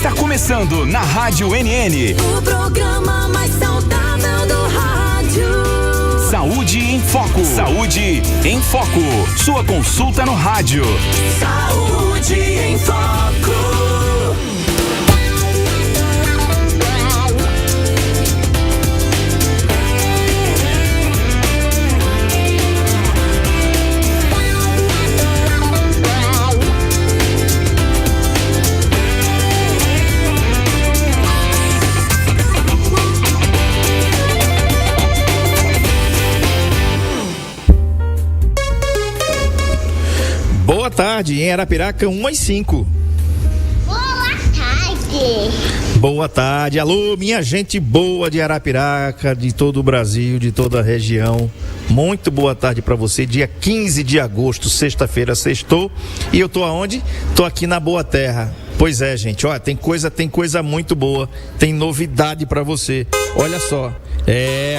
Está começando na Rádio NN. O programa mais saudável do rádio. Saúde em Foco. Saúde em Foco. Sua consulta no rádio. Saúde em Foco. Boa tarde, em Arapiraca, 1h05. Boa tarde. Boa tarde, alô, minha gente boa de Arapiraca, de todo o Brasil, de toda a região. Muito boa tarde pra você, dia 15 de agosto, sexta-feira, sextou. E eu tô aonde? Tô aqui na Boa Terra. Pois é, gente, olha, tem coisa muito boa, tem novidade pra você. Olha só.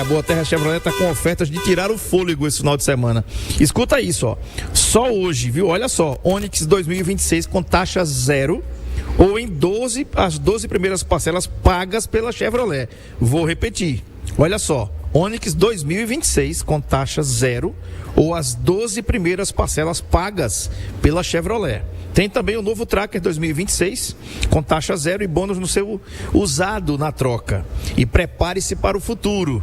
A Boa Terra Chevrolet tá com ofertas de tirar o fôlego esse final de semana. Escuta isso, ó. Só hoje, viu? Olha só. Onix 2026 com taxa zero ou em as 12 primeiras parcelas pagas pela Chevrolet. Vou repetir. Olha só. Onix 2026 com taxa zero ou as 12 primeiras parcelas pagas pela Chevrolet. Tem também o novo Tracker 2026 com taxa zero e bônus no seu usado na troca. E prepare-se para o futuro.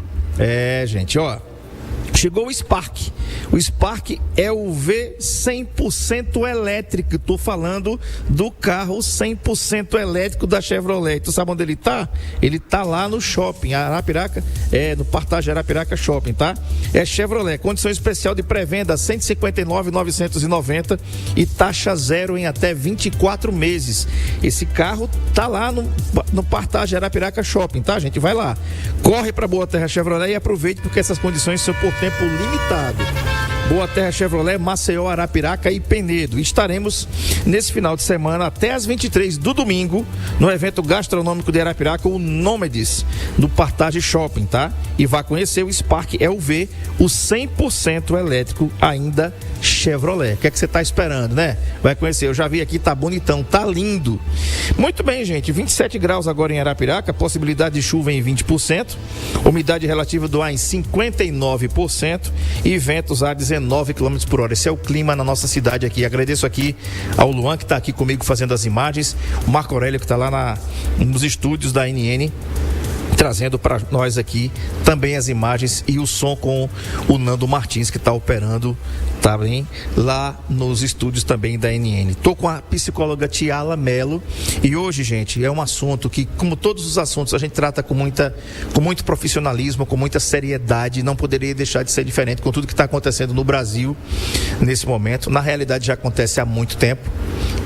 Gente, ó. Chegou o Spark. O Spark é o V 100% elétrico. Estou falando do carro 100% elétrico da Chevrolet. Tu sabe onde ele tá? Ele tá lá no shopping, Arapiraca, no Partage Arapiraca Shopping, tá? É Chevrolet, condição especial de pré-venda 159.990 e taxa zero em até 24 meses. Esse carro tá lá no Partage Arapiraca Shopping, tá, gente? Vai lá. Corre para Boa Terra Chevrolet e aproveite porque essas condições são por tempo limitado. Boa Terra Chevrolet, Maceió, Arapiraca e Penedo. Estaremos nesse final de semana até às 23 do domingo no evento gastronômico de Arapiraca, o Nômades, do Partage Shopping, tá? E vá conhecer o Spark LV, o 100% elétrico ainda Chevrolet. O que é que você está esperando, né? Vai conhecer. Eu já vi aqui, tá bonitão, tá lindo. Muito bem, gente. 27 graus agora em Arapiraca, possibilidade de chuva em 20%, umidade relativa do ar em 59% e ventos a 19 km por hora. Esse é o clima na nossa cidade aqui. Agradeço aqui ao Luan, que está aqui comigo fazendo as imagens, o Marco Aurélio, que está lá nos estúdios da NN, trazendo para nós aqui também as imagens e o som com o Nando Martins, que está operando também lá nos estúdios também da NN. Tô com a psicóloga Tiala Mello e hoje, gente, é um assunto que, como todos os assuntos, a gente trata com muito profissionalismo, com muita seriedade. Não poderia deixar de ser diferente com tudo que está acontecendo no Brasil nesse momento. Na realidade, já acontece há muito tempo,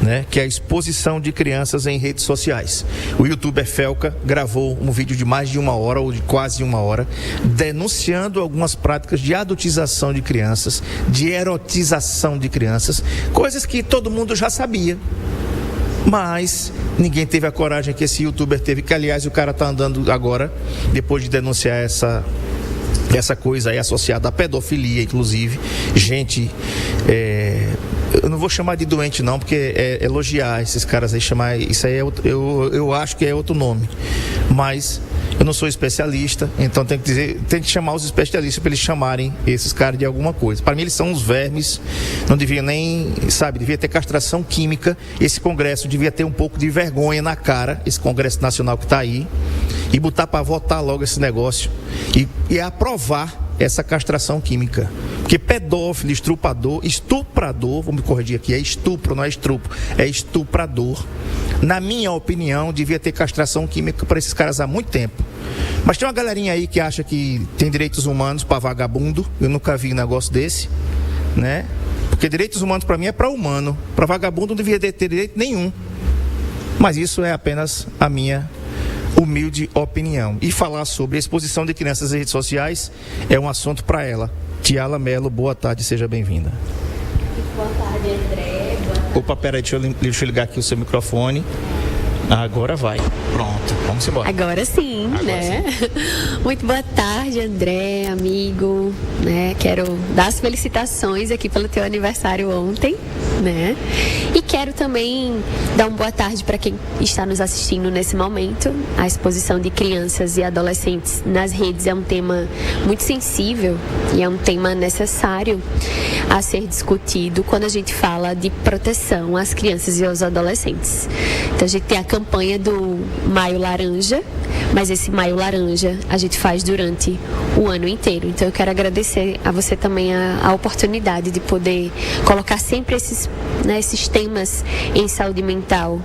né? Que é a exposição de crianças em redes sociais. O youtuber Felca gravou um vídeo de mais de 1 hora ou de quase 1 hora, denunciando algumas práticas de adultização de crianças, de erotização de crianças, coisas que todo mundo já sabia, mas ninguém teve a coragem que esse youtuber teve, que aliás o cara tá andando agora, depois de denunciar essa coisa aí associada à pedofilia, inclusive. Gente, eu não vou chamar de doente não, porque elogiar esses caras aí, chamar isso aí eu acho que é outro nome, mas eu não sou especialista, então tem que chamar os especialistas para eles chamarem esses caras de alguma coisa. Para mim eles são uns vermes, não devia nem, devia ter castração química. Esse congresso devia ter um pouco de vergonha na cara, esse congresso nacional que está aí, e botar para votar logo esse negócio e aprovar essa castração química. Porque pedófilo, estuprador, vou me corrigir aqui, é estupro, não é estupro, é estuprador. Na minha opinião, devia ter castração química para esses caras há muito tempo. Mas tem uma galerinha aí que acha que tem direitos humanos para vagabundo. Eu nunca vi um negócio desse, né? Porque direitos humanos para mim é para humano. Para vagabundo não devia ter direito nenhum. Mas isso é apenas a minha humilde opinião. E falar sobre a exposição de crianças em redes sociais é um assunto para ela. Tiala Mello, boa tarde, seja bem-vinda. Boa tarde, André. Boa tarde. Opa, peraí, deixa eu ligar aqui o seu microfone. Agora vai. Pronto. Vamos embora. Agora sim, né? Muito boa tarde, André, amigo, né? Quero dar as felicitações aqui pelo teu aniversário ontem, né? E quero também dar uma boa tarde para quem está nos assistindo nesse momento. A exposição de crianças e adolescentes nas redes é um tema muito sensível e é um tema necessário a ser discutido quando a gente fala de proteção às crianças e aos adolescentes. Então a gente tem a campanha do Maio Laranja, mas esse Maio Laranja a gente faz durante o ano inteiro. Então eu quero agradecer a você também a oportunidade de poder colocar sempre esses temas em saúde mental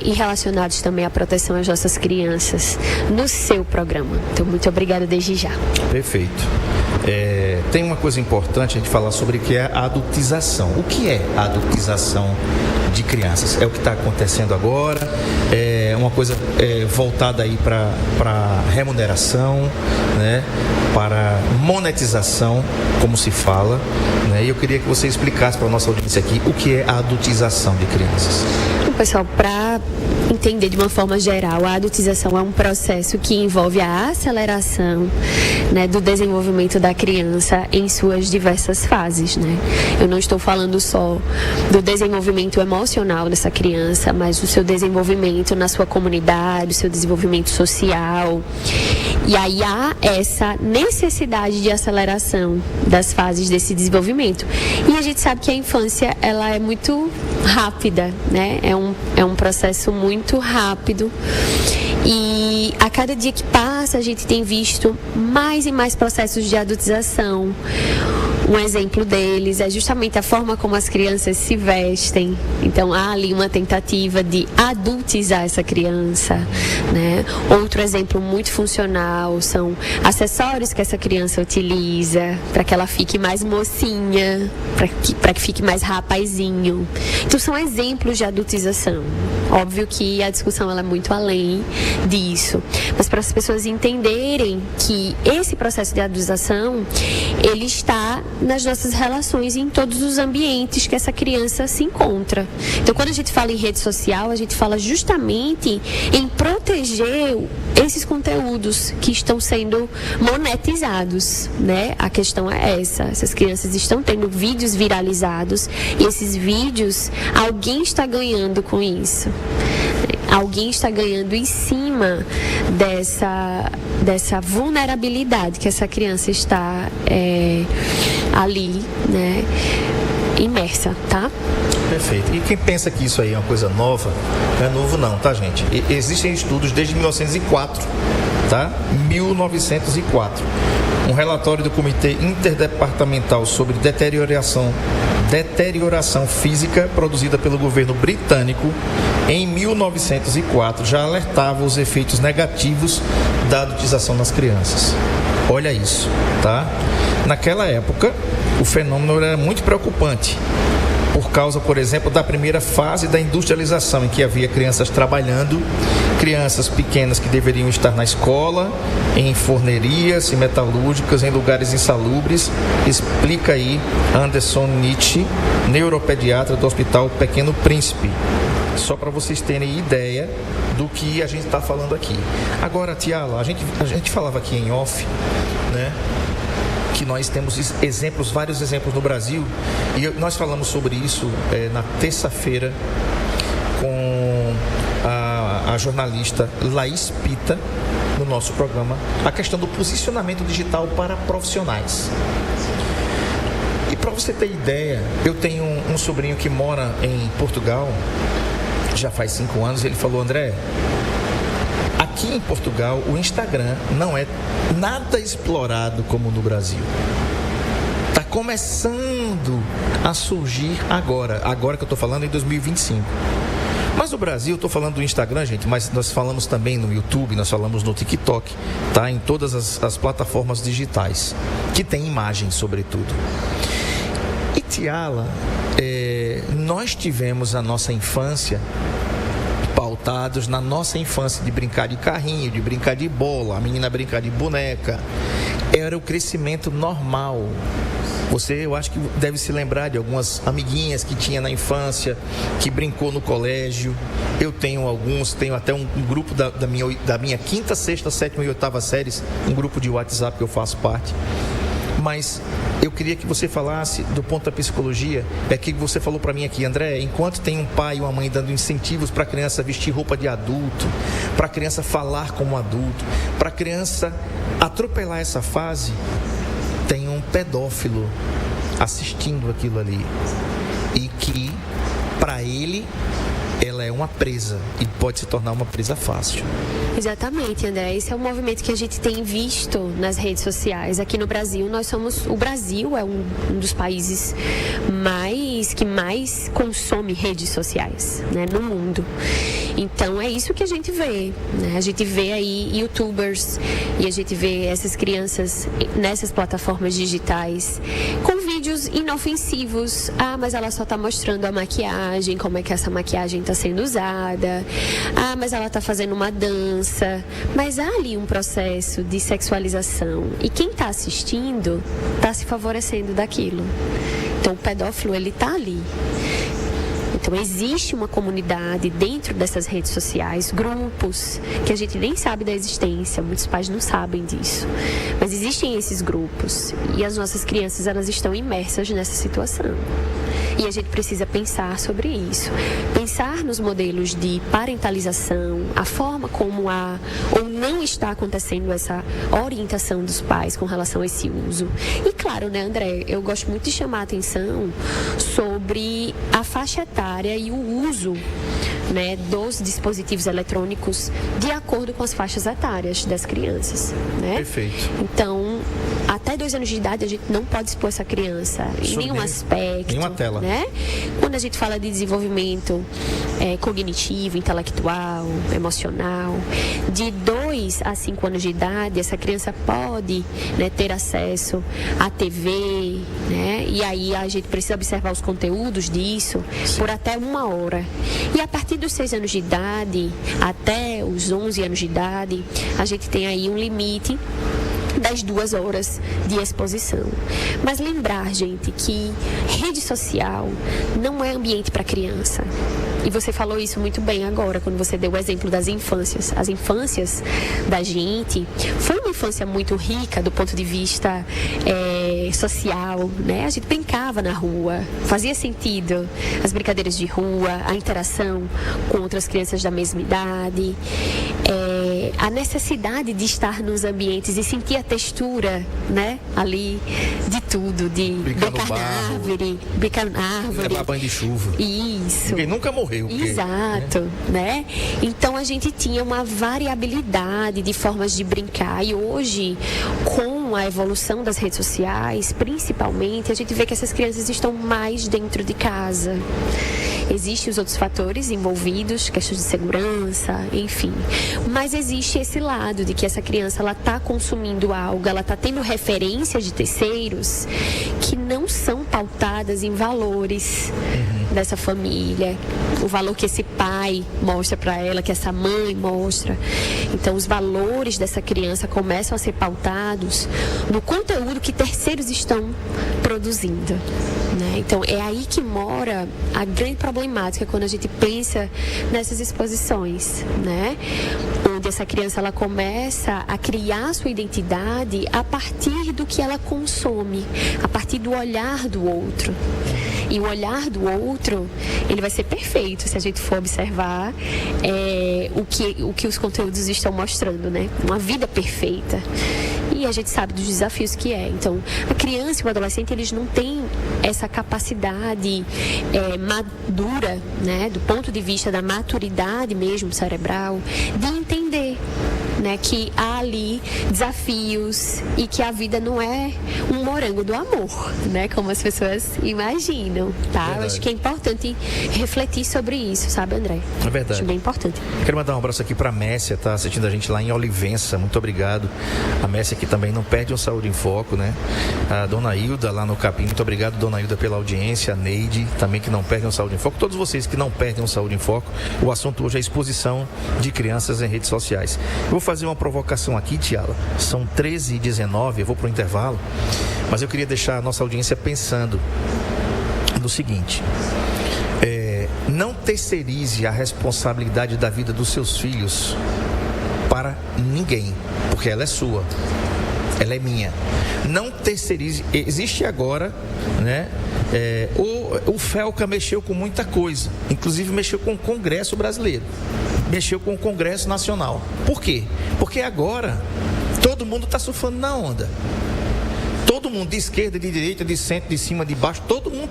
e relacionados também à proteção às nossas crianças no seu programa. Então muito obrigada desde já. Perfeito. Tem uma coisa importante a gente falar sobre que é a adultização. O que é a adultização de crianças? É o que está acontecendo agora, é uma coisa voltada aí para remuneração, né? Para monetização, como se fala, né? E eu queria que você explicasse para a nossa audiência aqui o que é a adultização de crianças. Pessoal, para entender de uma forma geral, a adultização é um processo que envolve a aceleração, né, do desenvolvimento da criança em suas diversas fases, né? Eu não estou falando só do desenvolvimento emocional dessa criança, mas do seu desenvolvimento na sua comunidade, o seu desenvolvimento social. E aí há essa necessidade de aceleração das fases desse desenvolvimento. E a gente sabe que a infância, ela é muito rápida, né? É um processo muito rápido. E a cada dia que passa, a gente tem visto mais e mais processos de adultização. Um exemplo deles é justamente a forma como as crianças se vestem. Então, há ali uma tentativa de adultizar essa criança, né? Outro exemplo muito funcional são acessórios que essa criança utiliza para que ela fique mais mocinha, para que fique mais rapazinho. Então, são exemplos de adultização. Óbvio que a discussão ela é muito além disso, mas para as pessoas entenderem que esse processo de adultização, ele está nas nossas relações e em todos os ambientes que essa criança se encontra. Então, quando a gente fala em rede social, a gente fala justamente em proteger esses conteúdos que estão sendo monetizados, né? A questão é essa. Essas crianças estão tendo vídeos viralizados e esses vídeos, alguém está ganhando com isso. Alguém está ganhando em cima dessa vulnerabilidade que essa criança está ali, né, imersa, tá? Perfeito. E quem pensa que isso aí é uma coisa nova, não é novo não, tá, gente? Existem estudos desde 1904, tá? 1904. Um relatório do Comitê Interdepartamental sobre Deterioração Física, produzida pelo governo britânico, em 1904, já alertava os efeitos negativos da adultização nas crianças. Olha isso, tá? Naquela época, o fenômeno era muito preocupante, por causa, por exemplo, da primeira fase da industrialização, em que havia crianças trabalhando, crianças pequenas que deveriam estar na escola, em fornerias e metalúrgicas, em lugares insalubres. Explica aí Anderson Nietzsche, neuropediatra do Hospital Pequeno Príncipe. Só para vocês terem ideia do que a gente está falando aqui. Agora, Tiala, a gente falava aqui em off, né, que nós temos exemplos, vários exemplos no Brasil, e nós falamos sobre isso na terça-feira com a jornalista Laís Pita, no nosso programa, a questão do posicionamento digital para profissionais. E para você ter ideia, eu tenho um sobrinho que mora em Portugal, já faz 5 anos, e ele falou: André, aqui em Portugal o Instagram não é nada explorado como no Brasil. Está começando a surgir agora que eu estou falando em 2025. Mas o Brasil, estou falando do Instagram, gente, mas nós falamos também no YouTube, nós falamos no TikTok, tá? Em todas as plataformas digitais, que tem imagem sobretudo. E Tiala, nós tivemos a nossa infância pautados na nossa infância de brincar de carrinho, de brincar de bola, a menina brincar de boneca. era o crescimento normal. Você, eu acho que deve se lembrar de algumas amiguinhas que tinha na infância, que brincou no colégio. Eu tenho alguns, tenho até um grupo da minha quinta, sexta, sétima e oitava séries, um grupo de WhatsApp que eu faço parte. Mas eu queria que você falasse do ponto da psicologia, que você falou para mim aqui, André, enquanto tem um pai e uma mãe dando incentivos para a criança vestir roupa de adulto, para a criança falar como adulto, para a criança atropelar essa fase, tem um pedófilo assistindo aquilo ali e que, para ele, ela é uma presa e pode se tornar uma presa fácil. Exatamente, André. Esse é um movimento que a gente tem visto nas redes sociais. Aqui no Brasil, o Brasil é um dos países que mais consome redes sociais, né, no mundo. Então é isso que a gente vê, né? A gente vê aí YouTubers e a gente vê essas crianças nessas plataformas digitais com vídeos inofensivos. Mas ela só está mostrando a maquiagem, como é que essa maquiagem está sendo usada. Mas ela está fazendo uma dança. Mas há ali um processo de sexualização. E quem está assistindo está se favorecendo daquilo. Então o pedófilo, ele está ali. Então existe uma comunidade dentro dessas redes sociais, grupos que a gente nem sabe da existência, muitos pais não sabem disso, mas existem esses grupos e as nossas crianças, elas estão imersas nessa situação. E a gente precisa pensar sobre isso, pensar nos modelos de parentalização, a forma como há ou não está acontecendo essa orientação dos pais com relação a esse uso. E claro, né, André, eu gosto muito de chamar a atenção sobre a faixa etária e o uso, né, dos dispositivos eletrônicos de acordo com as faixas etárias das crianças, né? Perfeito. Então, até 2 anos de idade a gente não pode expor essa criança em nenhum aspecto, nenhuma tela, né? Quando a gente fala de desenvolvimento cognitivo, intelectual, emocional, de 2 a 5 anos de idade, essa criança pode, né, ter acesso à TV, né? E aí a gente precisa observar os conteúdos disso por até 1 hora. E a partir dos 6 anos de idade até os 11 anos de idade, a gente tem aí um limite das 2 horas de exposição. Mas lembrar, gente, que rede social não é ambiente para criança. E você falou isso muito bem agora, quando você deu o exemplo das infâncias. As infâncias da gente foi uma infância muito rica do ponto de vista social, né? A gente brincava na rua, fazia sentido as brincadeiras de rua, a interação com outras crianças da mesma idade, a necessidade de estar nos ambientes e sentir a textura, né, ali de tudo, de brincar na árvore, levar banho de chuva. Isso. Porque nunca morreu. Exato, né? Então a gente tinha uma variabilidade de formas de brincar e hoje, com a evolução das redes sociais, principalmente, a gente vê que essas crianças estão mais dentro de casa. Existem os outros fatores envolvidos, questões de segurança, enfim. Mas existe esse lado de que essa criança, ela está consumindo algo, ela está tendo referências de terceiros que não são pautadas em valores dessa família, o valor que esse pai mostra para ela, que essa mãe mostra. Então, os valores dessa criança começam a ser pautados no conteúdo que terceiros estão produzindo, né? Então, é aí que mora a grande problemática quando a gente pensa nessas exposições, né? Onde essa criança, ela começa a criar sua identidade a partir do que ela consome, a partir do olhar do outro. E o olhar do outro, ele vai ser perfeito se a gente for observar o que os conteúdos estão mostrando, né? Uma vida perfeita. E a gente sabe dos desafios que é. Então, a criança e o adolescente, eles não têm essa capacidade madura, né? Do ponto de vista da maturidade mesmo cerebral, de entender, né, que há ali desafios e que a vida não é um morango do amor, né, como as pessoas imaginam, tá? Verdade. Eu acho que é importante refletir sobre isso, sabe, André? É verdade. Acho bem importante. Quero mandar um abraço aqui para a Messia, tá assistindo a gente lá em Olivença, muito obrigado. A Messia que também não perde um Saúde em Foco, né? A Dona Hilda lá no Capim, muito obrigado, Dona Hilda, pela audiência. A Neide também, que não perde um Saúde em Foco. Todos vocês que não perdem um Saúde em Foco. O assunto hoje é a exposição de crianças em redes sociais. Eu vou fazer fazer uma provocação aqui, Tiala. São 13h19, eu vou para o intervalo, mas eu queria deixar a nossa audiência pensando no seguinte: não terceirize a responsabilidade da vida dos seus filhos para ninguém, porque ela é sua, ela é minha. Não terceirize. Existe agora, né? O Felca mexeu com muita coisa, inclusive mexeu com o Congresso brasileiro, mexeu com o Congresso Nacional. Por quê? Porque agora todo mundo está surfando na onda. Todo mundo, de esquerda, de direita, de centro, de cima, de baixo, todo mundo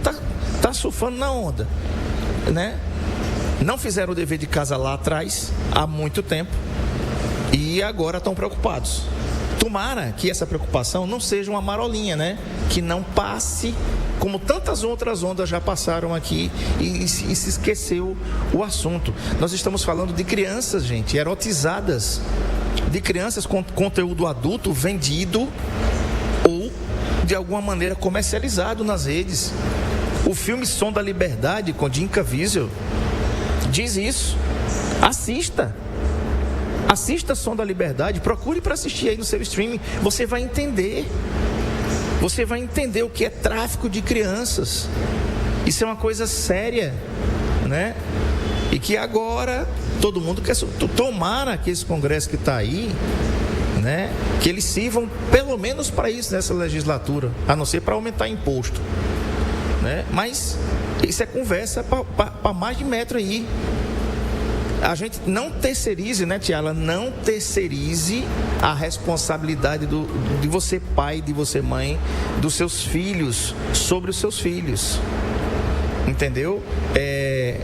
tá surfando na onda, né? Não fizeram o dever de casa lá atrás, há muito tempo, e agora estão preocupados. Tomara que essa preocupação não seja uma marolinha, né? Que não passe como tantas outras ondas já passaram aqui e se esqueceu o assunto. Nós estamos falando de crianças, gente, erotizadas, de crianças com conteúdo adulto vendido ou de alguma maneira comercializado nas redes. O filme Som da Liberdade com Jim Caviezel diz isso. Assista Som da Liberdade, procure para assistir aí no seu streaming, você vai entender o que é tráfico de crianças. Isso é uma coisa séria, né? E que agora todo mundo quer. Tomara que esse Congresso que está aí, né, que eles sirvam pelo menos para isso nessa legislatura, a não ser para aumentar imposto, né? Mas isso é conversa para mais de metro aí. A gente não terceirize, né, Tiala? Não terceirize a responsabilidade de você pai, de você mãe, dos seus filhos, sobre os seus filhos. Entendeu?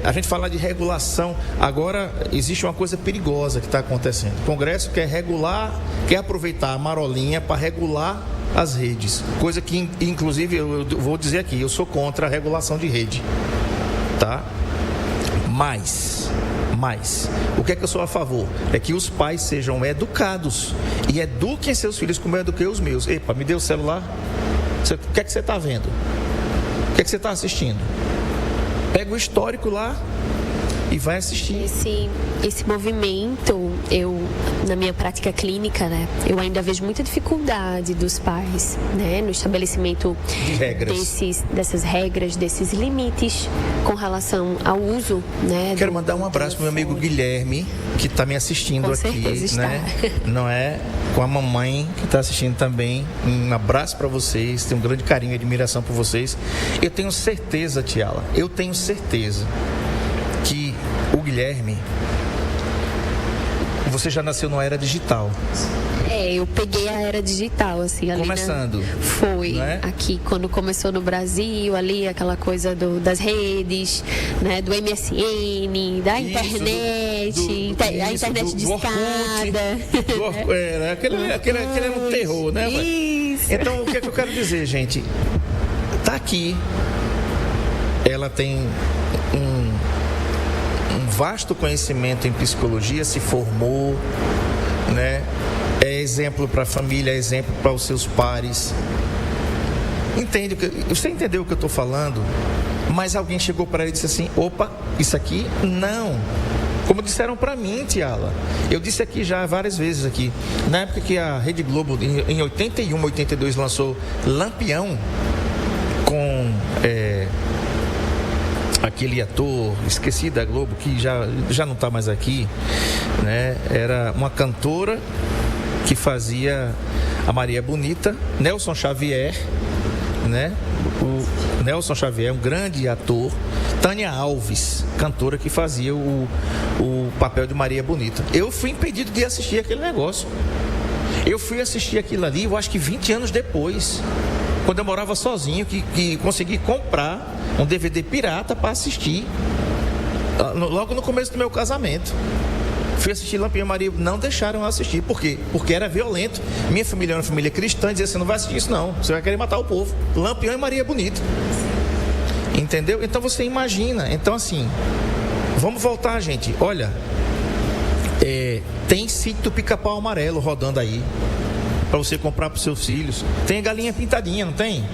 A gente fala de regulação. Agora existe uma coisa perigosa que está acontecendo. O Congresso quer regular, quer aproveitar a marolinha para regular as redes. Coisa que, inclusive, eu vou dizer aqui, eu sou contra a regulação de rede. Tá? Mas, o que é que eu sou a favor? É que os pais sejam educados e eduquem seus filhos como eu eduquei os meus. Epa, me dê o celular. O que é que você está vendo? O que é que você está assistindo? Pega o histórico lá e vai assistir. Esse movimento, na minha prática clínica, né, eu ainda vejo muita dificuldade dos pais, né, no estabelecimento de regras. Dessas regras, desses limites com relação ao uso, né. Quero mandar um abraço para o meu amigo Guilherme, que está me assistindo com aqui, certeza né? Não é? Com a mamãe que está assistindo também. Um abraço para vocês, tenho um grande carinho e admiração por vocês. Eu tenho certeza, Tiala, que o Guilherme, você já nasceu numa era digital. Eu peguei a era digital, assim, ali. Começando. Foi, né? Aqui, quando começou no Brasil, ali, aquela coisa das redes, né, do MSN, da internet, a internet de escada. Aquele era um terror, né? Isso. Então, o que é que eu quero dizer, gente? Tá aqui. Ela tem um vasto conhecimento em psicologia, se formou, né? É exemplo para a família, é exemplo para os seus pares. Você entendeu o que eu estou falando? Mas alguém chegou para ele e disse assim: opa, isso aqui não. Como disseram para mim, Tiala. Eu disse aqui já várias vezes aqui. Na época que a Rede Globo, em 81, 82, lançou Lampião com aquele ator, esqueci da Globo, que já não está mais aqui, né? Era uma cantora que fazia a Maria Bonita, Nelson Xavier, né? O Nelson Xavier, um grande ator. Tânia Alves, cantora que fazia o papel de Maria Bonita. Eu fui impedido de assistir aquele negócio. Eu fui assistir aquilo ali, eu acho que 20 anos depois, quando eu morava sozinho, que consegui comprar um DVD pirata para assistir, logo no começo do meu casamento. Fui assistir Lampião e Maria, não deixaram eu assistir. Por quê? Porque era violento. Minha família era uma família cristã, dizia: você não vai assistir isso não, você vai querer matar o povo. Lampião e Maria Bonita. Entendeu? Então você imagina. Então assim, vamos voltar, gente. Olha, tem sítio Pica-Pau Amarelo rodando aí para você comprar para os seus filhos. Tem a galinha pintadinha, não tem?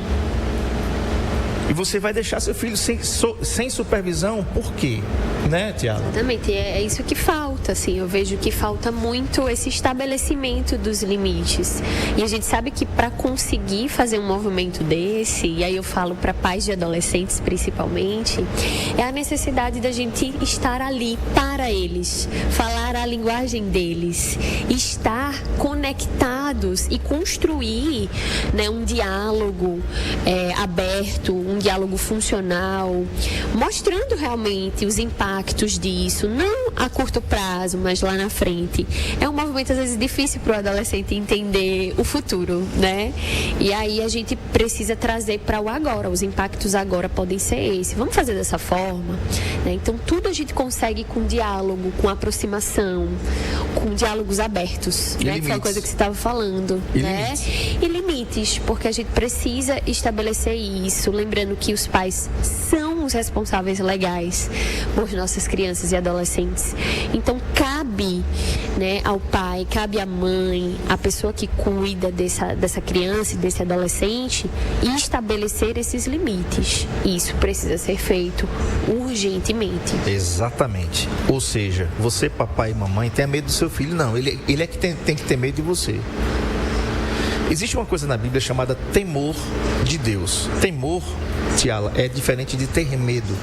E você vai deixar seu filho sem supervisão, por quê? né, Tiago? Exatamente, é isso que falta, assim, eu vejo que falta muito esse estabelecimento dos limites. E a gente sabe que para conseguir fazer um movimento desse, e aí eu falo para pais de adolescentes principalmente, é a necessidade da gente estar ali para eles, falar a linguagem deles, estar conectados e construir, né, um diálogo aberto, um diálogo funcional, mostrando realmente os impactos disso, não a curto prazo, mas lá na frente. É um movimento às vezes difícil para o adolescente entender o futuro, né? E aí a gente precisa trazer para o agora. Os impactos agora podem ser esses. Vamos fazer dessa forma, né? Então tudo a gente consegue com diálogo, com aproximação, com diálogos abertos, né? Que foi a coisa que você estava falando, né? E limites, porque a gente precisa estabelecer isso, lembrando que os pais são os responsáveis legais por nossas crianças e adolescentes. Então cabe, né, ao pai, cabe à mãe, a pessoa que cuida dessa criança e desse adolescente, estabelecer esses limites. Isso precisa ser feito urgentemente. Exatamente. Ou seja, você, papai e mamãe, tenha medo do seu filho. Não, ele é que tem que ter medo de você. Existe uma coisa na Bíblia chamada temor de Deus. Temor, Tiala, é diferente de ter medo.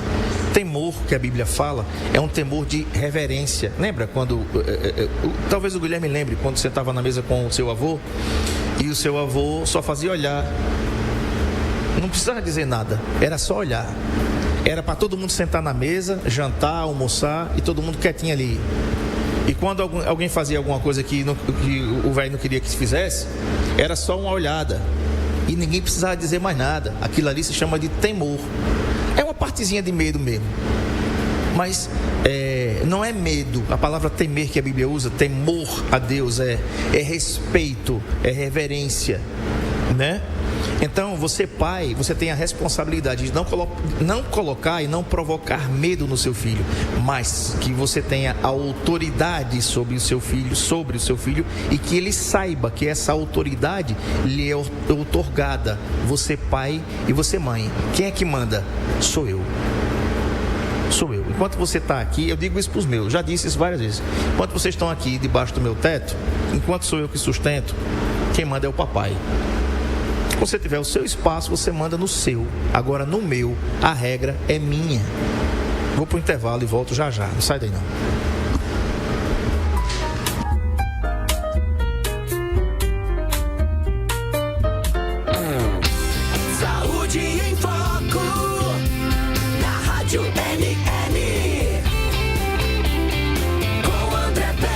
Temor, que a Bíblia fala, é um temor de reverência. Lembra quando, talvez o Guilherme lembre, quando você estava na mesa com o seu avô, e o seu avô só fazia olhar. Não precisava dizer nada, era só olhar. Era para todo mundo sentar na mesa, jantar, almoçar, e todo mundo quietinho ali. E quando alguém fazia alguma coisa que o velho não queria que se fizesse, era só uma olhada. E ninguém precisava dizer mais nada. Aquilo ali se chama de temor. É uma partezinha de medo mesmo. Mas não é medo. A palavra temer que a Bíblia usa, temor a Deus, é respeito, é reverência, né? Então, você, pai, você tem a responsabilidade de não colocar e não provocar medo no seu filho, mas que você tenha a autoridade sobre o seu filho e que ele saiba que essa autoridade lhe é outorgada. Você, pai, e você, mãe. Quem é que manda? Sou eu. Enquanto você está aqui, eu digo isso para os meus, já disse isso várias vezes. Enquanto vocês estão aqui debaixo do meu teto, enquanto sou eu que sustento, quem manda é o papai. Quando você tiver o seu espaço, você manda no seu. Agora, no meu, a regra é minha. Vou para o intervalo e volto já já. Não sai daí, não. Saúde em Foco, na Rádio NN, com André Pepe.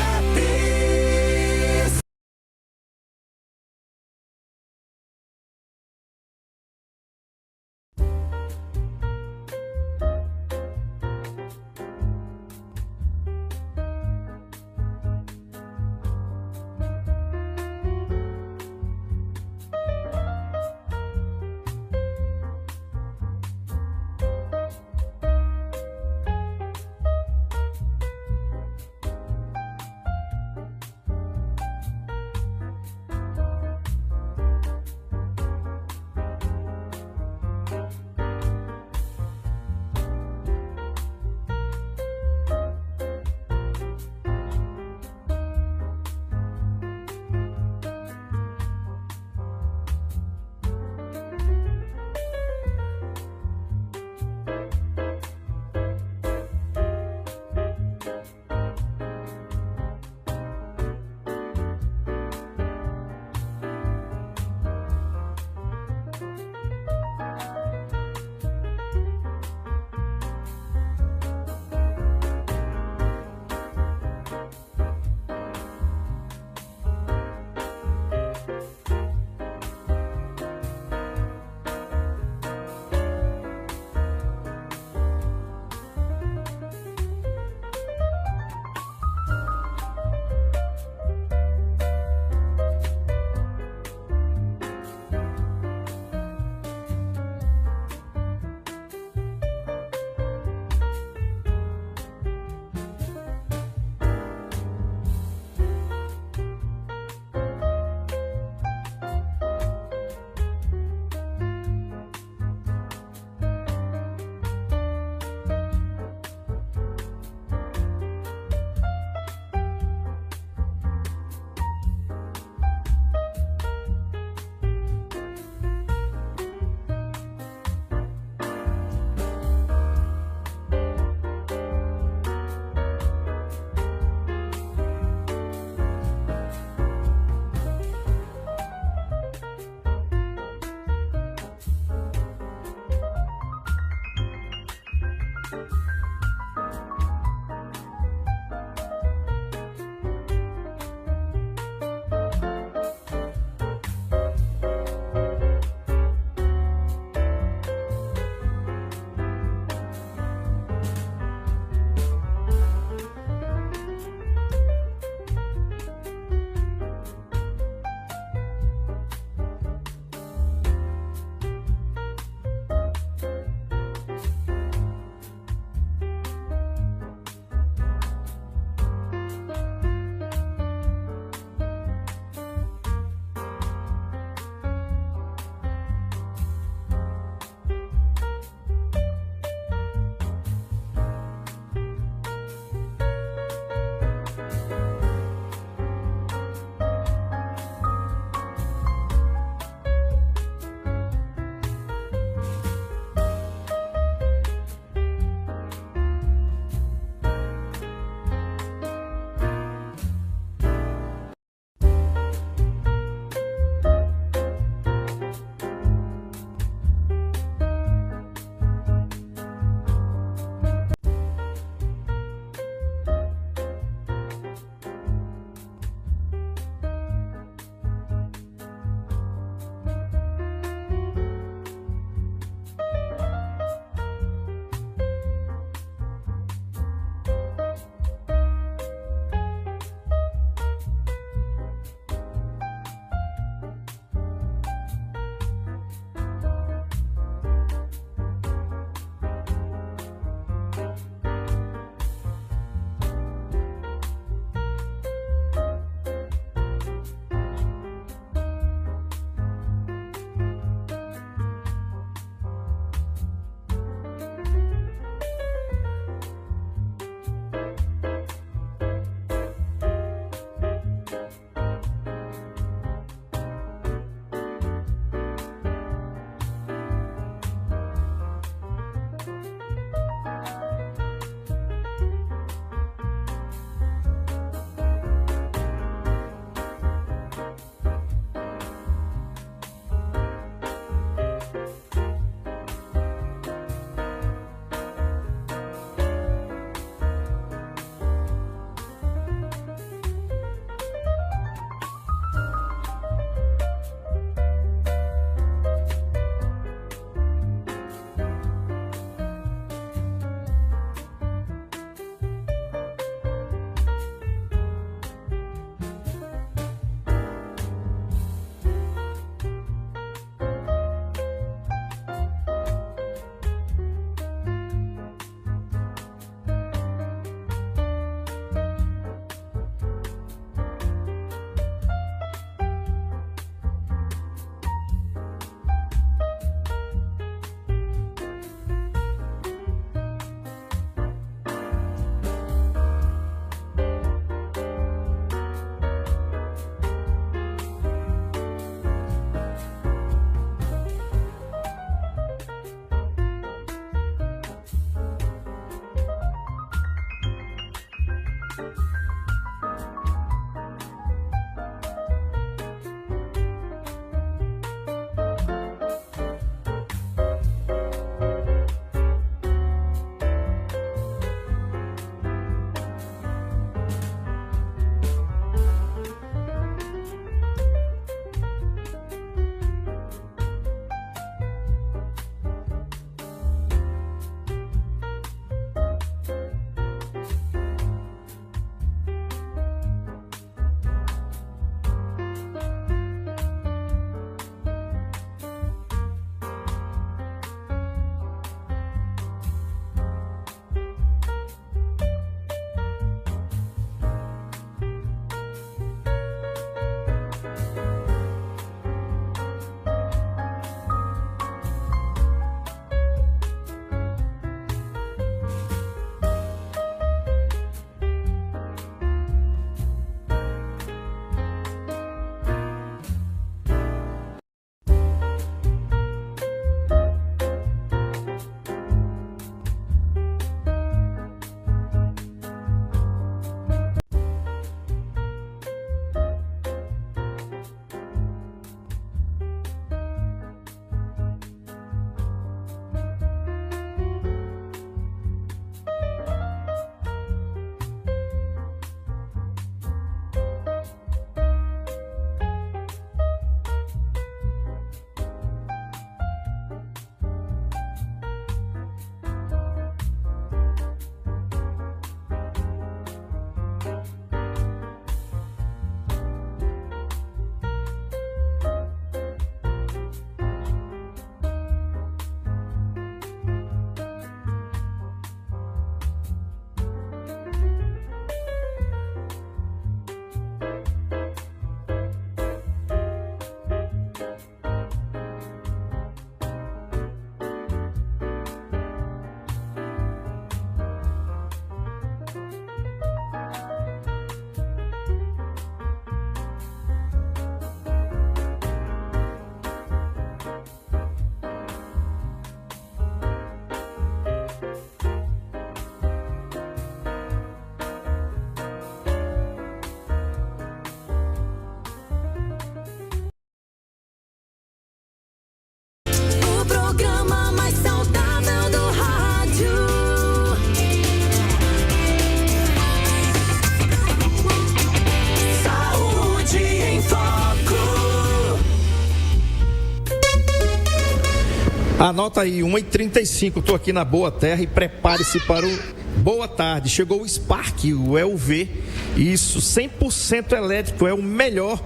Anota aí, 1h35, estou aqui na Boa Terra e prepare-se para o Boa Tarde. Chegou o Spark, o EUV, isso, 100% elétrico, é o melhor,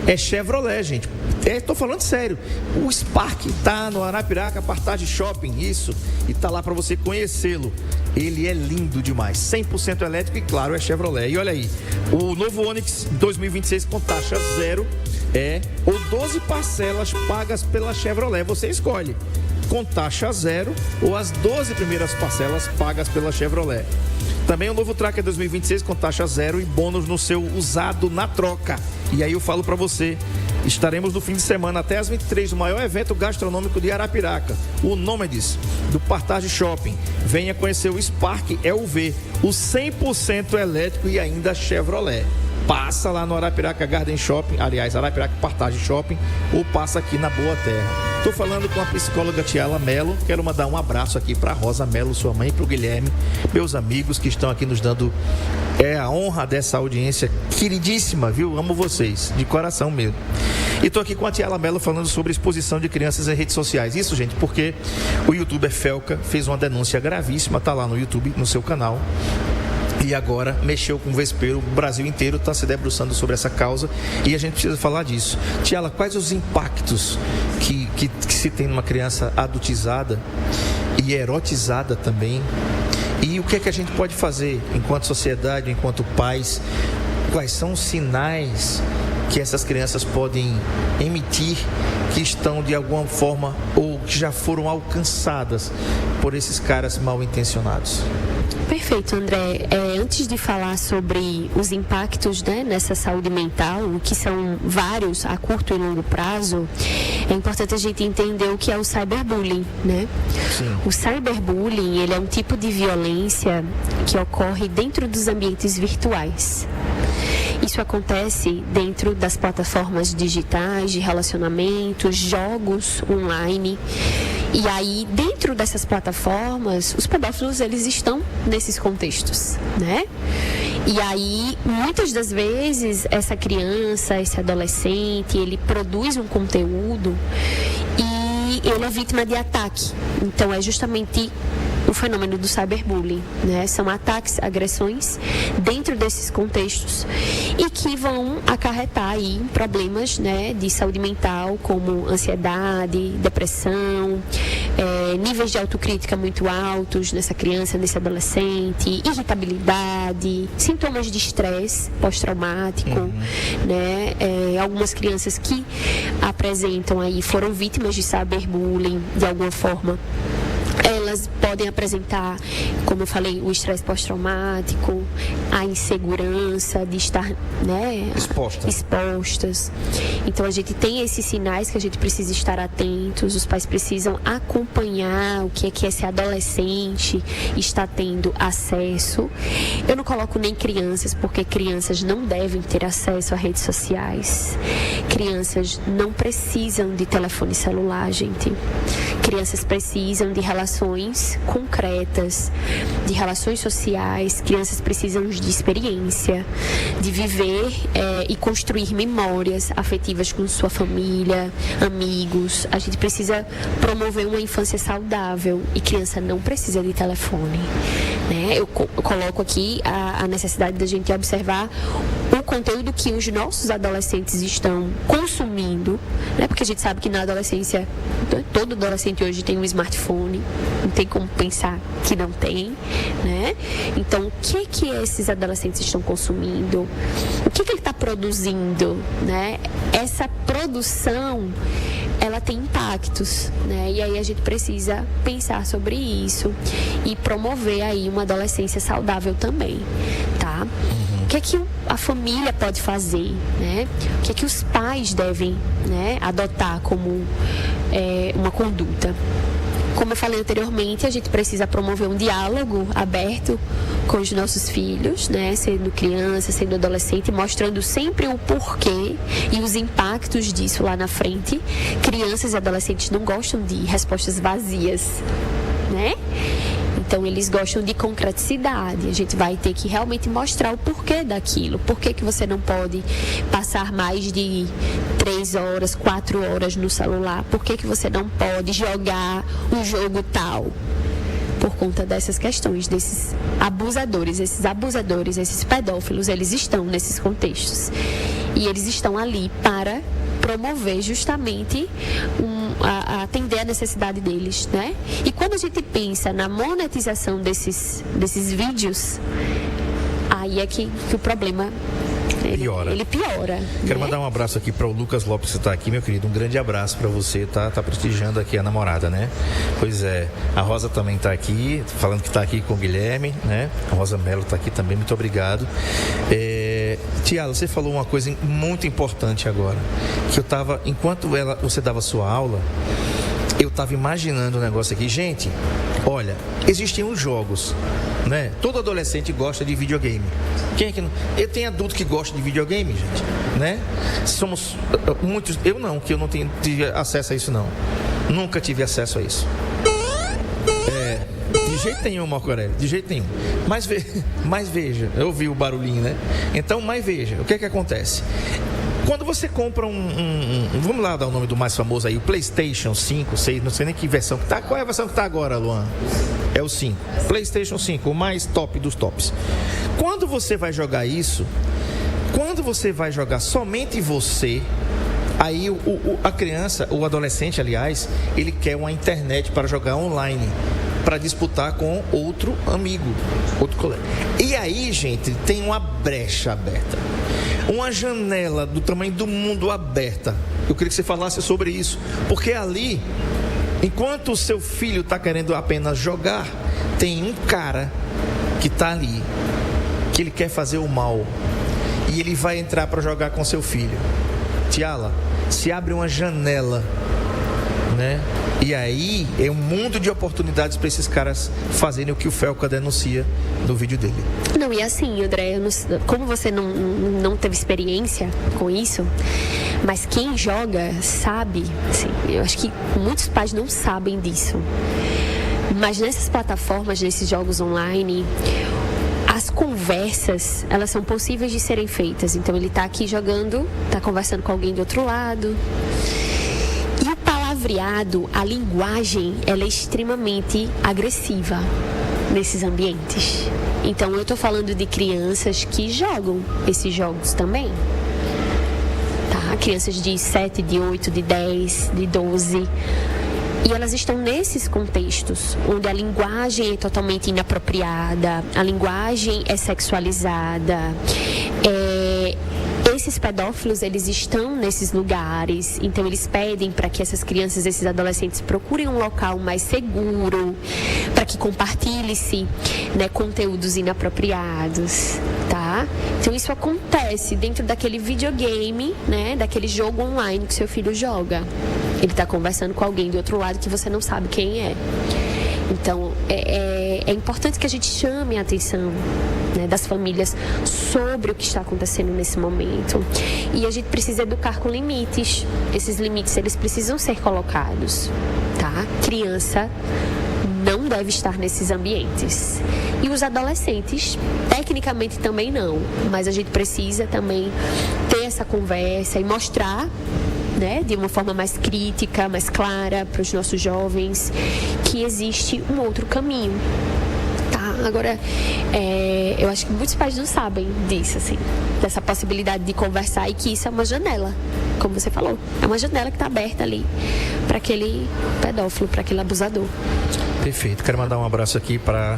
é Chevrolet, gente. Estou falando sério, o Spark está no Arapiraca Partage Shopping, isso, e está lá para você conhecê-lo. Ele é lindo demais, 100% elétrico e claro, é Chevrolet. E olha aí, o novo Onix 2026 com taxa zero ou 12 parcelas pagas pela Chevrolet, você escolhe, com taxa zero ou as 12 primeiras parcelas pagas pela Chevrolet. Também o novo Tracker 2026 com taxa zero e bônus no seu usado na troca. E aí eu falo para você, estaremos no fim de semana até às 23 no maior evento gastronômico de Arapiraca, o Nômades, do Partage Shopping. Venha conhecer o Spark EUV, o 100% elétrico e ainda Chevrolet. Passa lá no Arapiraca Garden Shopping, aliás, Arapiraca Partage Shopping, ou passa aqui na Boa Terra. Estou falando com a psicóloga Tiala Mello. Quero mandar um abraço aqui para Rosa Mello, sua mãe, para o Guilherme, meus amigos que estão aqui nos dando a honra dessa audiência queridíssima, viu? Amo vocês, de coração mesmo. E estou aqui com a Tiala Mello falando sobre exposição de crianças em redes sociais. Isso, gente, porque o youtuber Felca fez uma denúncia gravíssima, tá lá no YouTube, no seu canal. E agora mexeu com o vespeiro, o Brasil inteiro está se debruçando sobre essa causa e a gente precisa falar disso. Tiala, quais os impactos que se tem numa criança adultizada e erotizada também? E o que é que a gente pode fazer enquanto sociedade, enquanto pais? Quais são os sinais que essas crianças podem emitir que estão de alguma forma ou que já foram alcançadas por esses caras mal intencionados? Perfeito, André. Antes de falar sobre os impactos, né, nessa saúde mental, que são vários a curto e longo prazo, é importante a gente entender o que é o cyberbullying, né? Sim. O cyberbullying, ele é um tipo de violência que ocorre dentro dos ambientes virtuais. Isso acontece dentro das plataformas digitais de relacionamentos, jogos online. E aí, dentro dessas plataformas, os pedófilos, eles estão nesses contextos, né? E aí, muitas das vezes, essa criança, esse adolescente, ele produz um conteúdo e ele é vítima de ataque. Então, é justamente o fenômeno do cyberbullying, né? São ataques, agressões dentro desses contextos e que vão acarretar aí problemas, né, de saúde mental, como ansiedade, depressão, níveis de autocrítica muito altos nessa criança, nesse adolescente, irritabilidade, sintomas de estresse pós-traumático, né? Algumas crianças que apresentam aí, foram vítimas de cyberbullying de alguma forma, elas podem apresentar, como eu falei, o estresse pós-traumático, a insegurança de estar, né, expostas. Então a gente tem esses sinais que a gente precisa estar atentos, os pais precisam acompanhar o que é que esse adolescente está tendo acesso. Eu não coloco nem crianças, porque crianças não devem ter acesso a redes sociais. Crianças não precisam de telefone celular, gente. Crianças precisam de relações concretas, de relações sociais. Crianças precisam de experiência, de viver e construir memórias afetivas com sua família, amigos. A gente precisa promover uma infância saudável e criança não precisa de telefone, né? Eu coloco aqui a necessidade da gente observar o conteúdo que os nossos adolescentes estão consumindo, né? Porque a gente sabe que na adolescência, todo adolescente hoje tem um smartphone, não tem como pensar que não tem, né? Então, o que esses adolescentes estão consumindo? O que ele está produzindo, né? Essa produção, ela tem impactos, né? E aí a gente precisa pensar sobre isso e promover aí uma adolescência saudável também, tá? O que é que a família pode fazer, né? O que é que os pais devem, né, adotar como uma conduta? Como eu falei anteriormente, a gente precisa promover um diálogo aberto com os nossos filhos, né? Sendo criança, sendo adolescente, mostrando sempre o porquê e os impactos disso lá na frente. Crianças e adolescentes não gostam de respostas vazias, né? Então eles gostam de concreticidade. A gente vai ter que realmente mostrar o porquê daquilo. Por que você não pode passar mais de 3 horas, 4 horas no celular? Por que você não pode jogar um jogo tal? Por conta dessas questões, desses abusadores, esses pedófilos, eles estão nesses contextos. E eles estão ali para promover justamente atender a necessidade deles, né? E quando a gente pensa na monetização desses vídeos, aí é que o problema ele piora. Quero né? mandar um abraço aqui para o Lucas Lopes, que está aqui, meu querido. Um grande abraço para você, tá prestigiando aqui a namorada, né? Pois é, a Rosa também está aqui, falando que está aqui com o Guilherme, né? A Rosa Mello está aqui também, muito obrigado. Tiago, você falou uma coisa muito importante agora, que eu estava, enquanto você dava sua aula, eu estava imaginando um negócio aqui. Gente, olha, existem uns jogos, né? Todo adolescente gosta de videogame. Quem é que não? Tem adulto que gosta de videogame, gente, né? Somos muitos. Eu não tive acesso a isso, não. Nunca tive acesso a isso. De jeito nenhum, Marco Aurélio, de jeito nenhum. Mas veja, eu ouvi o barulhinho, né? Então, mas veja, o que é que acontece? Quando você compra vamos lá dar o nome do mais famoso aí, o PlayStation 5, 6, não sei nem que versão que tá. Qual é a versão que tá agora, Luan? É o 5. PlayStation 5, o mais top dos tops. Quando você vai jogar isso, quando você vai jogar somente você, aí a criança, o adolescente, aliás, ele quer uma internet para jogar online, para disputar com outro amigo, outro colega. E aí, gente, tem uma brecha aberta, uma janela do tamanho do mundo aberta. Eu queria que você falasse sobre isso, porque ali, enquanto o seu filho está querendo apenas jogar, tem um cara que está ali, que ele quer fazer o mal, e ele vai entrar para jogar com seu filho. Tiala, se abre uma janela, né? E aí é um mundo de oportunidades para esses caras fazerem o que o Felca denuncia no vídeo dele. Não, e assim, André, como você não teve experiência com isso, mas quem joga sabe, assim, eu acho que muitos pais não sabem disso. Mas nessas plataformas, nesses jogos online, as conversas, elas são possíveis de serem feitas. Então ele está aqui jogando, está conversando com alguém do outro lado. E o palavreado, a linguagem, ela é extremamente agressiva nesses ambientes. Então eu estou falando de crianças que jogam esses jogos também. Tá? Crianças de 7, de 8, de 10, de 12. E elas estão nesses contextos, onde a linguagem é totalmente inapropriada, a linguagem é sexualizada. Esses pedófilos, eles estão nesses lugares, então eles pedem para que essas crianças, esses adolescentes procurem um local mais seguro, para que compartilhe-se, né, conteúdos inapropriados, tá? Então isso acontece dentro daquele videogame, né, daquele jogo online que seu filho joga. Ele está conversando com alguém do outro lado que você não sabe quem é. Então, é importante que a gente chame a atenção, né, das famílias sobre o que está acontecendo nesse momento. E a gente precisa educar com limites. Esses limites, eles precisam ser colocados, tá? Criança não deve estar nesses ambientes. E os adolescentes, tecnicamente também não. Mas a gente precisa também ter essa conversa e mostrar, né, de uma forma mais crítica, mais clara para os nossos jovens, que existe um outro caminho, tá? Agora, eu acho que muitos pais não sabem disso, assim, dessa possibilidade de conversar, e que isso é uma janela, como você falou, é uma janela que está aberta ali para aquele pedófilo, para aquele abusador. Perfeito, quero mandar um abraço aqui para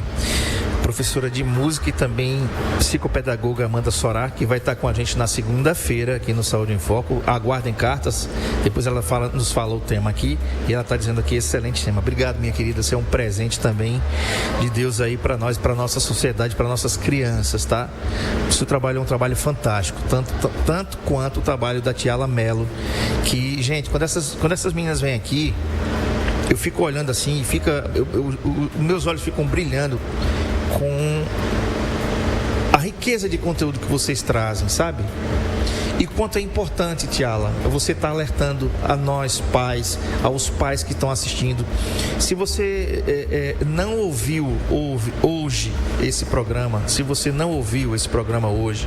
professora de música e também psicopedagoga Amanda Sorá, que vai estar com a gente na segunda-feira aqui no Saúde em Foco. Aguardem cartas, depois ela nos fala o tema aqui, e ela está dizendo aqui, excelente tema. Obrigado, minha querida, você é um presente também de Deus aí para nós, para nossa sociedade, para nossas crianças, tá? O seu trabalho é um trabalho fantástico, tanto quanto o trabalho da Tiala Mello, que, gente, quando essas meninas vêm aqui, eu fico olhando assim e meus olhos ficam brilhando com a riqueza de conteúdo que vocês trazem, sabe? E quanto é importante, Tiala, você está alertando a nós pais, aos pais que estão assistindo. Se você não ouviu hoje esse programa, se você não ouviu esse programa hoje,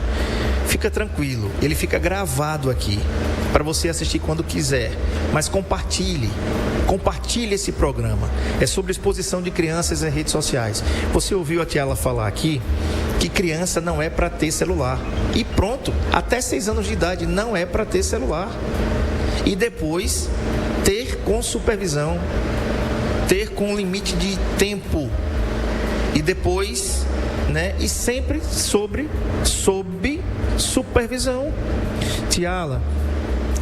fica tranquilo, ele fica gravado aqui para você assistir quando quiser, mas compartilhe esse programa. É sobre exposição de crianças em redes sociais. Você ouviu a Tiala falar aqui que criança não é para ter celular. E pronto, até 6 anos de idade não é para ter celular. E depois ter com supervisão, ter com limite de tempo. E depois, né? E sempre sob supervisão. Tiala,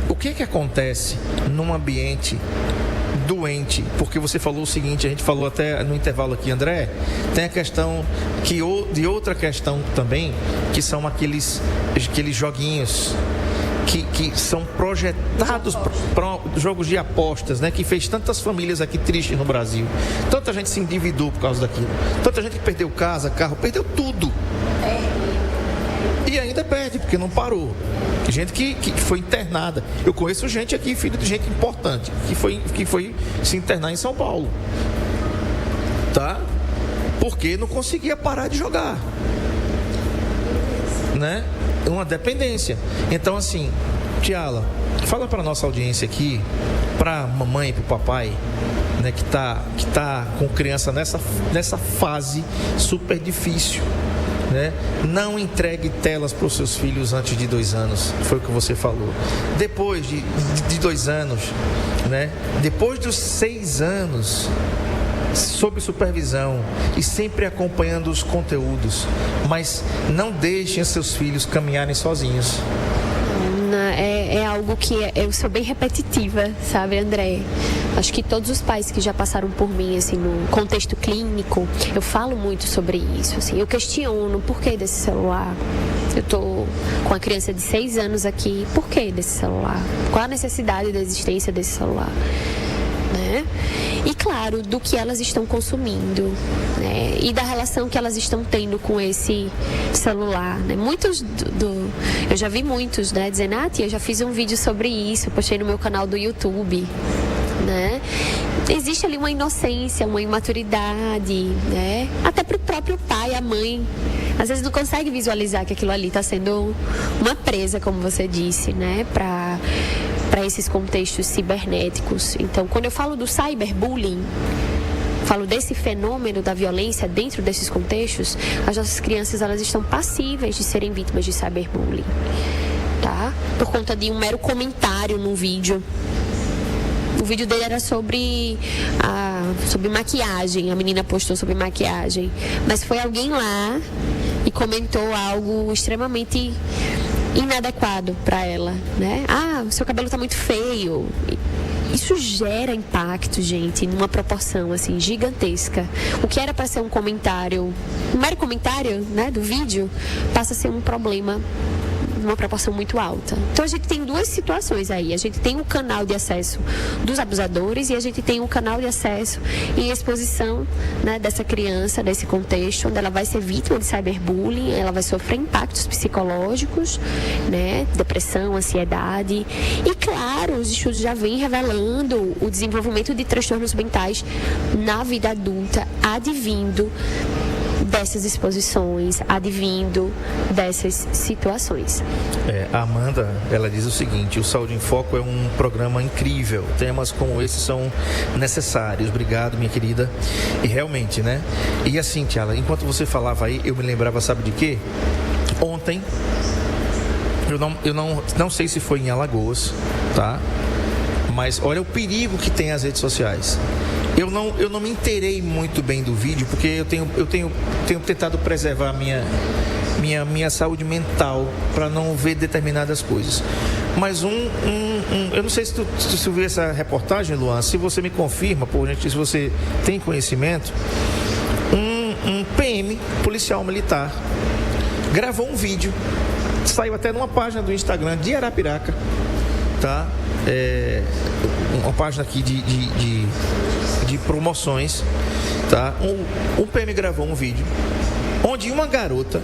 o que acontece num ambiente doente? Porque você falou o seguinte, a gente falou até no intervalo aqui, André, tem a questão de outra questão também, que são aqueles joguinhos que são projetados para jogos de apostas, né? Que fez tantas famílias aqui tristes no Brasil. Tanta gente se endividou por causa daquilo. Tanta gente que perdeu casa, carro, perdeu tudo. E ainda perde, porque não parou. Gente que foi internada. Eu conheço gente aqui, filho de gente importante, que foi se internar em São Paulo. Tá? Porque não conseguia parar de jogar. Né? Uma dependência. Então, assim, Tiala, fala para nossa audiência aqui, para mamãe e para o papai, né, que tá com criança nessa fase super difícil. Né? Não entregue telas para os seus filhos antes de 2 anos, foi o que você falou. Depois de 2 anos, né? Depois dos 6 anos, sob supervisão e sempre acompanhando os conteúdos, mas não deixem seus filhos caminharem sozinhos. É algo que eu sou bem repetitiva, sabe, André? Acho que todos os pais que já passaram por mim, assim, no contexto clínico, eu falo muito sobre isso, assim. Eu questiono o porquê desse celular. Eu tô com a criança de 6 anos aqui, por que desse celular? Qual a necessidade da existência desse celular? Né? E claro, do que elas estão consumindo, né? E da relação que elas estão tendo com esse celular, né? Muitos eu já vi muitos, né, dizendo, tia, eu já fiz um vídeo sobre isso, postei no meu canal do YouTube, né? Existe ali uma inocência, uma imaturidade, né? Até pro próprio pai, a mãe, às vezes não consegue visualizar que aquilo ali está sendo uma presa, como você disse, né? Para esses contextos cibernéticos. Então, quando eu falo do cyberbullying, falo desse fenômeno da violência dentro desses contextos, as nossas crianças, elas estão passíveis de serem vítimas de cyberbullying, tá? Por conta de um mero comentário num vídeo. O vídeo dele era sobre maquiagem, a menina postou sobre maquiagem, mas foi alguém lá e comentou algo extremamente inadequado para ela, né? O seu cabelo tá muito feio. Isso gera impacto, gente, numa proporção assim gigantesca. O que era para ser um comentário, um mero comentário, né, do vídeo, passa a ser um problema numa proporção muito alta. Então a gente tem 2 situações aí. A gente tem o canal de acesso dos abusadores e a gente tem o canal de acesso e exposição, né, dessa criança, desse contexto, onde ela vai ser vítima de cyberbullying, ela vai sofrer impactos psicológicos, né, depressão, ansiedade. E claro, os estudos já vêm revelando o desenvolvimento de transtornos mentais na vida adulta, advindo dessas exposições, advindo dessas situações. A Amanda, ela diz o seguinte: o Saúde em Foco é um programa incrível, temas como esses são necessários. Obrigado, minha querida. E realmente, né? E assim, Tiala, enquanto você falava aí, eu me lembrava, sabe de quê? Ontem, eu não sei se foi em Alagoas, tá? Mas olha o perigo que tem as redes sociais. Eu não me inteirei muito bem do vídeo, porque eu tenho tentado preservar a minha saúde mental para não ver determinadas coisas. Mas eu não sei se tu viu essa reportagem, Luan, se você me confirma, por gente, se você tem conhecimento, um PM, policial militar, gravou um vídeo, saiu até numa página do Instagram de Arapiraca, tá? Uma página aqui de promoções, tá? Um PM gravou um vídeo onde uma garota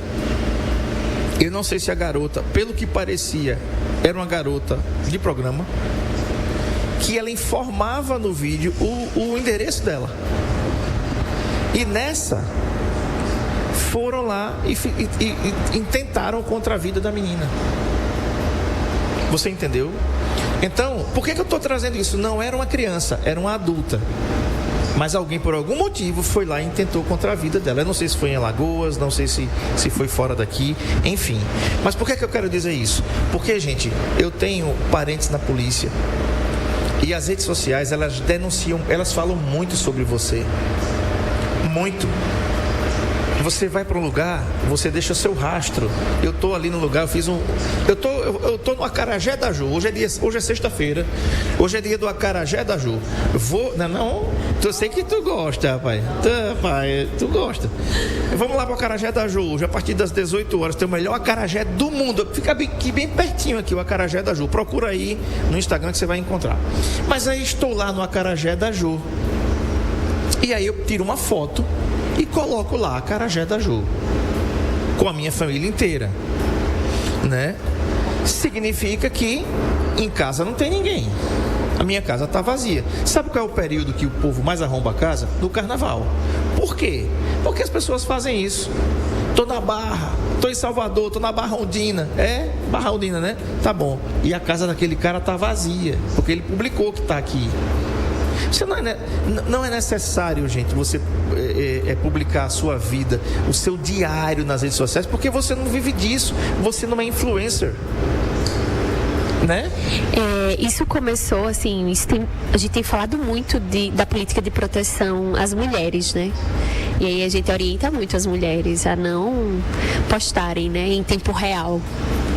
Eu não sei se a garota, pelo que parecia, era uma garota de programa, que ela informava no vídeo o endereço dela. E nessa, foram lá e tentaram contra a vida da menina. Você entendeu? Então, por que eu estou trazendo isso? Não era uma criança, era uma adulta. Mas alguém, por algum motivo, foi lá e tentou contra a vida dela. Eu não sei se foi em Alagoas, não sei se foi fora daqui, enfim. Mas por que eu quero dizer isso? Porque, gente, eu tenho parentes na polícia. E as redes sociais, elas denunciam, elas falam muito sobre você. Muito. Você vai para um lugar, você deixa o seu rastro. Eu tô ali no lugar, eu tô no Acarajé da Ju. Hoje é sexta-feira. Hoje é dia do Acarajé da Ju. Eu sei que tu gosta, rapaz. Tu gosta. Vamos lá para o Acarajé da Ju. Hoje, a partir das 18 horas, tem o melhor acarajé do mundo. Fica bem pertinho aqui, o Acarajé da Ju. Procura aí no Instagram que você vai encontrar. Mas aí estou lá no Acarajé da Ju. E aí eu tiro uma foto e coloco lá Acarajé da Ju, com a minha família inteira, né? Significa que em casa não tem ninguém. A minha casa está vazia. Sabe qual é o período que o povo mais arromba a casa? No carnaval. Por quê? Porque as pessoas fazem isso. Tô na Barra, tô em Salvador, tô na Barraondina. Barraondina, né? Tá bom. E a casa daquele cara tá vazia, porque ele publicou que tá aqui. Você não é necessário, gente, você publicar a sua vida, o seu diário nas redes sociais, porque você não vive disso, você não é influencer, né? Isso começou, assim, a gente tem falado muito da política de proteção às mulheres, né? E aí a gente orienta muito as mulheres a não postarem, né, em tempo real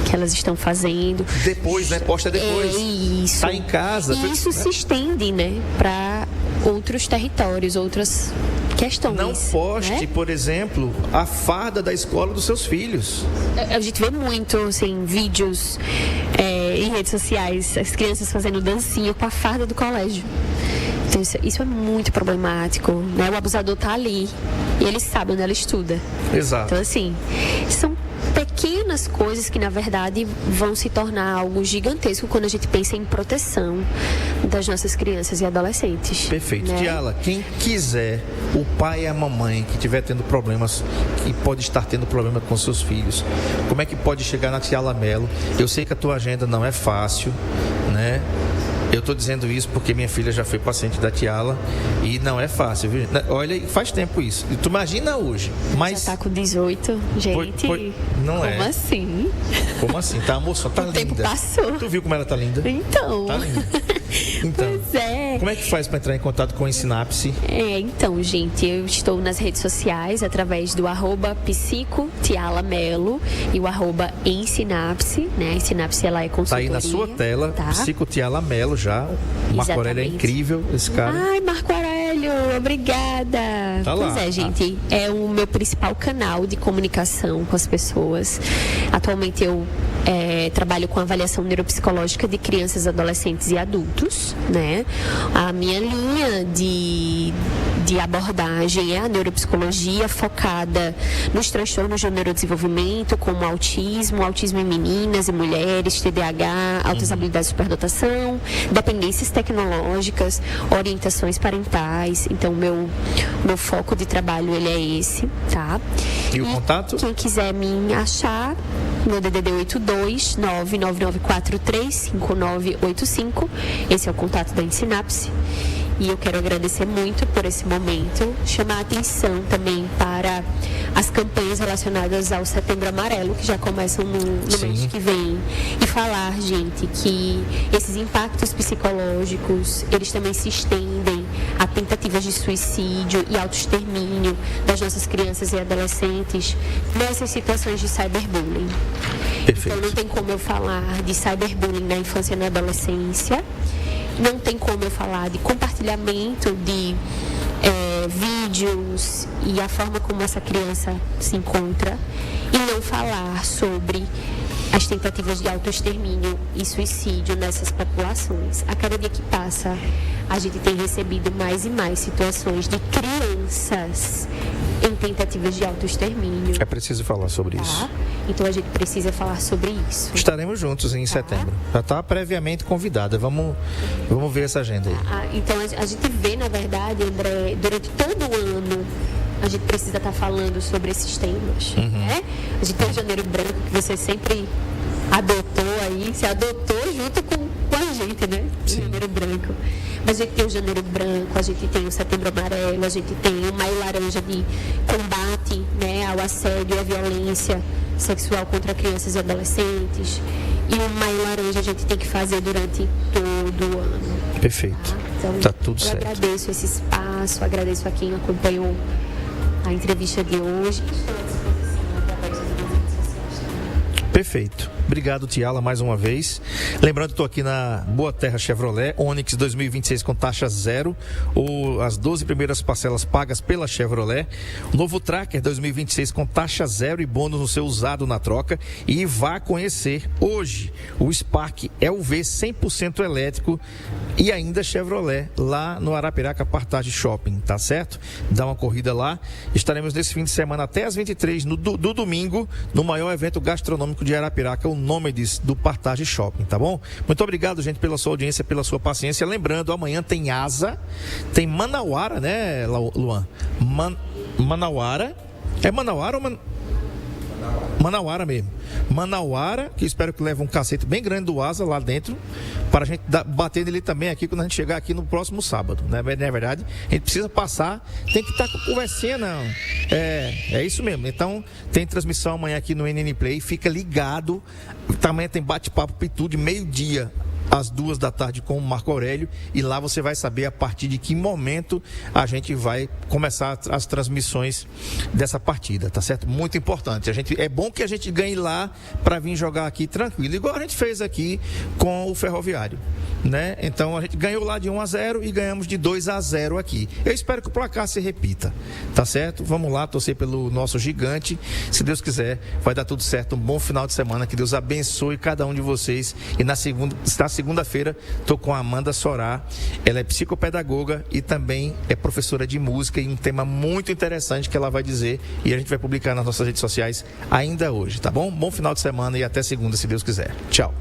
que elas estão fazendo. Depois, né? Posta depois. Isso. Tá em casa. E isso se estende, né, para outros territórios, outras questões. Não poste, né? Por exemplo, a farda da escola dos seus filhos. A gente vê muito, assim, vídeos em redes sociais, as crianças fazendo dancinha com a farda do colégio. Então, isso é muito problemático, né? O abusador tá ali e ele sabe onde ela estuda. Exato. Então, assim, são pequenas coisas que, na verdade, vão se tornar algo gigantesco quando a gente pensa em proteção das nossas crianças e adolescentes. Perfeito. Né? Tiala, quem quiser, o pai e a mamãe que estiver tendo problemas, que pode estar tendo problema com seus filhos, como é que pode chegar na Tiala Mello? Eu sei que a tua agenda não é fácil, né? Eu estou dizendo isso porque minha filha já foi paciente da Tiala e não é fácil, viu? Olha, faz tempo isso. Tu imagina hoje, mas... Já tá com 18, gente. Não como é. Assim? Como assim? Tá, moça, tá o linda. O tempo passou. Tu viu como ela tá linda? Então. Tá linda. Então, pois é. Como é que faz para entrar em contato com a Ensinapse? Então, gente, eu estou nas redes sociais através do @psicotialamelo e o @ensinapse, né? A Ensinapse, ela é consultoria. Tá aí na sua tela, tá? Psicotialamelo já. O Marco Aurélio é incrível, esse cara. Ai, Marco Aurélio, obrigada. Tá lá. Pois é, gente, é o meu principal canal de comunicação com as pessoas. Atualmente eu trabalho com avaliação neuropsicológica de crianças, adolescentes e adultos, né? A minha linha de abordagem é a neuropsicologia focada nos transtornos de neurodesenvolvimento, como autismo em meninas e mulheres, TDAH, altas habilidades de superdotação, dependências tecnológicas, orientações parentais. Então, meu foco de trabalho, ele é esse, tá? E o contato? Quem quiser me achar, meu DDD 82999435985. Esse é o contato da Ensinapse. E eu quero agradecer muito por esse momento, chamar a atenção também para as campanhas relacionadas ao Setembro Amarelo, que já começam no mês que vem, e falar, gente, que esses impactos psicológicos, eles também se estendem a tentativas de suicídio e autoextermínio das nossas crianças e adolescentes nessas situações de cyberbullying. Perfeito. Então não tem como eu falar de cyberbullying na infância e na adolescência. Não tem como eu falar de compartilhamento de vídeos e a forma como essa criança se encontra e não falar sobre as tentativas de autoextermínio e suicídio nessas populações. A cada dia que passa, a gente tem recebido mais e mais situações de crianças em tentativas de autoextermínio. É preciso falar sobre isso. Tá? Então a gente precisa falar sobre isso. Estaremos juntos em setembro. Já está previamente convidada. Vamos ver essa agenda aí. Então a gente vê, na verdade, André, durante todo o ano, a gente precisa estar falando sobre esses temas. Né? A gente tem o Janeiro Branco, que você sempre adotou aí, se adotou junto com a gente, né? O Janeiro Branco. Mas a gente tem o Janeiro Branco, a gente tem o Setembro Amarelo, a gente tem o Maio Laranja de combate, né, ao assédio e à violência sexual contra crianças e adolescentes. E o Maio Laranja a gente tem que fazer durante todo o ano. Perfeito. Tá? Então, tá tudo eu certo. agradeço esse espaço, agradeço a quem acompanhou a entrevista de hoje. Perfeito. Obrigado, Tiala, mais uma vez. Lembrando que estou aqui na Boa Terra Chevrolet, Onix 2026 com taxa zero, ou as 12 primeiras parcelas pagas pela Chevrolet. O novo Tracker 2026 com taxa zero e bônus no seu usado na troca. E vá conhecer hoje o Spark LV 100% elétrico e ainda Chevrolet lá no Arapiraca Partage Shopping, tá certo? Dá uma corrida lá. Estaremos nesse fim de semana até às 23 do domingo, no maior evento gastronômico de Arapiraca, o nome disso, do Partage Shopping, tá bom? Muito obrigado, gente, pela sua audiência, pela sua paciência. Lembrando, amanhã tem Asa, tem Manauara, né, Luan? Manauara. É Manauara ou Manauara mesmo. Manauara, que espero que leve um cacete bem grande do Asa lá dentro, para a gente bater nele também aqui quando a gente chegar aqui no próximo sábado, né? Não é verdade? A gente precisa passar, tem que estar com conversinha, não. É isso mesmo. Então, tem transmissão amanhã aqui no NN Play, fica ligado. Também tem bate-papo Pitude, meio-dia às 14h com o Marco Aurélio, e lá você vai saber a partir de que momento a gente vai começar as transmissões dessa partida, tá certo? Muito importante. É bom que a gente ganhe lá para vir jogar aqui tranquilo, igual a gente fez aqui com o Ferroviário, né? Então a gente ganhou lá de 1-0 e ganhamos de 2-0 aqui. Eu espero que o placar se repita, tá certo? Vamos lá torcer pelo nosso gigante. Se Deus quiser, vai dar tudo certo. Um bom final de semana, que Deus abençoe cada um de vocês. E na segunda-feira, estou com a Amanda Sorá. Ela é psicopedagoga e também é professora de música, e um tema muito interessante que ela vai dizer, e a gente vai publicar nas nossas redes sociais ainda hoje, tá bom? Bom final de semana e até segunda, se Deus quiser. Tchau.